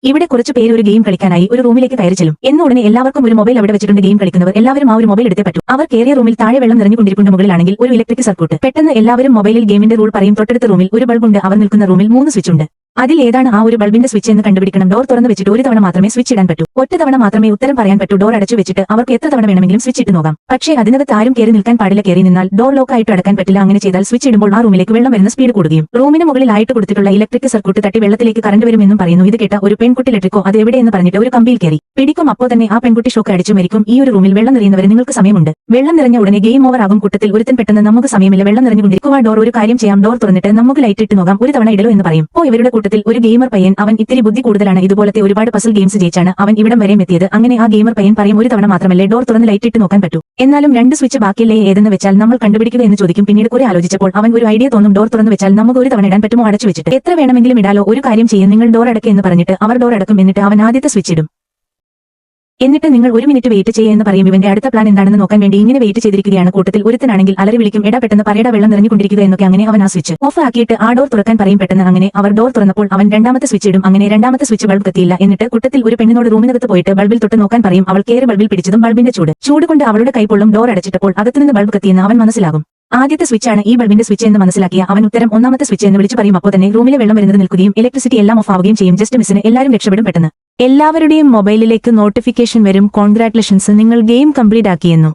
ഇവിടെ കുറച്ചു പേര് ഒരു ഗെയിം കളിക്കാനായി ഒരു റൂമിലേക്ക് കയറി ചെല്ലും. എന്ന ഉടനെ എല്ലാവർക്കും ഒരു മൊബൈൽ അവിടെ വെച്ചിട്ടുണ്ട്. ഗെയിം കളിക്കുന്നവർ എല്ലാവരും ആ ഒരു മൊബൈൽ എടുത്തേ പറ്റൂ. അവർ കയറിയ റൂമിൽ താഴെ വെള്ളം നിറഞ്ഞുകൊണ്ടിരിക്കുന്ന മുകളിലാണെങ്കിൽ ഒരു ഇലക്ട്രിക് സർക്യൂട്ട്. പെട്ടെന്ന് എല്ലാവരും മൊബൈലിൽ ഗെയിമിന്റെ റൂൾ പറയും. തൊട്ടടുത്ത റൂമിൽ ഒരു ബൾബ് ഉണ്ട്. അവർ നിൽക്കുന്ന റൂമിൽ 3 സ്വിച്ച് ഉണ്ട്. അതിൽ ഏതാണ് ആ ഒരു ബൾബിന്റെ സ്വിച്ച് എന്ന് കണ്ടുപിടിക്കണം. ഡോർ തുറന്നു വെച്ചിട്ട് ഒരു തവണ മാത്രമേ സ്വിച്ച് ഇടാൻ പറ്റൂ. ഒറ്റ തവണ മാത്രമേ ഉത്തരം പറയാൻ പറ്റൂ. ഡോർ അടച്ചു വെച്ചിട്ട് അവർക്ക് എത്ര തവണ വേണമെങ്കിലും സ്വിച്ച് ഇട്ട് നോക്കാം. പക്ഷേ അതിനകത്ത് ആരും കയറി നിൽക്കാൻ പാടില്ല. കയറി നിന്നാൽ ഡോർ ലോക്ക് ആയിട്ട് അടക്കാൻ പറ്റില്ല. അങ്ങനെ ചെയ്താൽ സ്വിച്ച് ഇടുമ്പോൾ ആ റൂമിലേക്ക് വെള്ളം വരുന്ന സ്പീഡ് കൂടുകയും റൂമിന് മുകളിലായിട്ട് കൊടുത്തിട്ടുള്ള ഇലക്ട്രിക് സർക്യൂട്ട് തട്ടി വെള്ളത്തിലേക്ക് കറണ്ട് വരുമെന്നും പറയുന്നു. ഇത് കേട്ട ഒരു പെൺകുട്ടി ഇലക്ട്രിക്കോ അത് എവിടെയെന്ന് പറഞ്ഞിട്ട് ഒരു കമ്പിയിൽ കയറി പിടിക്കും. അപ്പോൾ തന്നെ ആ പെൺകുട്ടി ഷോക്ക് അടിച്ചു മരിക്കും. ഈ ഒരു റൂമിൽ വെള്ളം നിറയുന്നവരെ നിങ്ങൾക്ക് സമയമുണ്ട്. വെള്ളം നിറഞ്ഞ ഉടനെ ഗെയിം ഓവർ ആകും. കൂട്ടത്തിൽ ഒരുത്തൻ പെട്ടെന്ന് നമുക്ക് സമയമില്ല, വെള്ളം നിറഞ്ഞുകൊണ്ടിരിക്കുക. ഡോർ ഒരു കാര്യം ചെയ്യാം, ഡോർ തുറന്നിട്ട് നമുക്ക് ലൈറ്റ് ഇട്ട് നോക്കാം, ഒരു തവണ ഇടലോ എന്ന് പറയും. ഇവരുടെ കൂട്ടത്തിൽ ഒരു ഗെയിമർ പയ്യൻ, അവൻ ഇത്തിരി ബുദ്ധി കൂടുതലാണ്. ഇതുപോലത്തെ ഒരുപാട് പസിൽ ഗെയിംസ് ജയിച്ചാണ് അവൻ ഇവിടം വരെയും എത്തിയത്. അങ്ങനെ ആ ഗെയിമർ പയ്യൻ പറയും, ഒരു തവണ മാത്രമല്ലേ ഡോർ തുറന്ന് ലൈറ്റ് ഇട്ട് നോക്കാൻ പറ്റൂ. എന്നാലും 2 സ്വിച്ച് ബാക്കിയല്ലേ, ഏതെന്ന് വെച്ചാൽ നമ്മൾ കണ്ടുപിടിക്കുക എന്ന് ചോദിക്കും. പിന്നീട് കുറെ ആലോചിച്ചപ്പോൾ അവൻ ഒരു ഐഡിയ തോന്നും. ഡോർ തുറന്ന് വെച്ചാൽ നമുക്ക് ഒരു തവണ ഇടാൻ പറ്റുമോ? അടച്ചു വെച്ചിട്ട് എത്ര വേണമെങ്കിലും ഇടാലോ. ഒരു കാര്യം ചെയ്യും, നിങ്ങൾ ഡോർ അടയ്ക്കുക എന്ന് പറഞ്ഞിട്ട് അവർ ഡോർ അടക്കും. എന്നിട്ട് അവൻ ആദ്യത്തെ സ്വിച്ച് ഇടും. എന്നിട്ട് നിങ്ങൾ 1 മിനിറ്റ് വെയിറ്റ് ചെയ്യുക എന്ന് പറയും. ഇവന്റെ അടുത്ത പ്ലാൻ എന്താണെന്ന് നോക്കാൻ വേണ്ടി ഇങ്ങനെ വെയിറ്റ് ചെയ്തിരിക്കുകയാണ്. കൂട്ടത്തിൽ ഒരുത്തനാണെങ്കിൽ അലറി വിളിക്കും, എടാ പെട്ടെന്ന് പറയടാ, വെള്ളം നിറഞ്ഞുകൊണ്ടിരിക്കുക എന്നൊക്കെ. അങ്ങനെ അവൻ ആ സ്വിച്ച് ഓഫ് ആക്കിയിട്ട് ആ ഡോർ തുറക്കാൻ പറയും. പെട്ടെന്ന് അങ്ങനെ അവർ ഡോർ തുറന്നപ്പോൾ അവൻ രണ്ടാമത്തെ സ്വിച്ച് ഇടും. അങ്ങനെ രണ്ടാമത്തെ സ്വിച്ച് ബൾബ് കത്തിയില്ല. എന്നിട്ട് കൂട്ടത്തിൽ ഒരു പെണ്ണിനോട് റൂമിനകത്ത് പോയിട്ട് ബൾബിൽ തൊട്ട് നോക്കാൻ പറയും. അവൾ കയറി ബൾബിൽ പിടിച്ചതും ബൾബിന്റെ ചൂട് കൊണ്ട് അവളുടെ കൈ പൊള്ളും. ഡോർ അടച്ചിട്ടപ്പോൾ അകത്തുനിന്ന് ബൾബ് കത്തിയെന്ന് അവൻ മനസ്സിലാകും. ആദ്യത്തെ സ്വിച്ചാണ് ഈ ബൾബിന്റെ സ്വിച്ച് എന്ന് മനസ്സിലാക്കിയ അവൻ ഉത്തരം ഒന്നാമത്തെ സ്വിച്ച് എന്ന് വിളിച്ചു പറയും. അപ്പോൾ തന്നെ റൂമിലെ വെള്ളം വരുന്നത് നിൽക്കുകയും ഇലക്ട്രിസിറ്റി എല്ലാം ഓഫ് ആവുകയും ചെയ്യും. ജസ്റ്റ് മിസ്സിന് എല്ലാവരും രക്ഷപ്പെടും. പെട്ടെന്ന് എല്ലാവരുടെയും മൊബൈലിലേക്ക് നോട്ടിഫിക്കേഷൻ വരും, കോൺഗ്രാറ്റുലേഷൻസ്, നിങ്ങൾ ഗെയിം കംപ്ലീറ്റ് ആക്കിയെന്നു.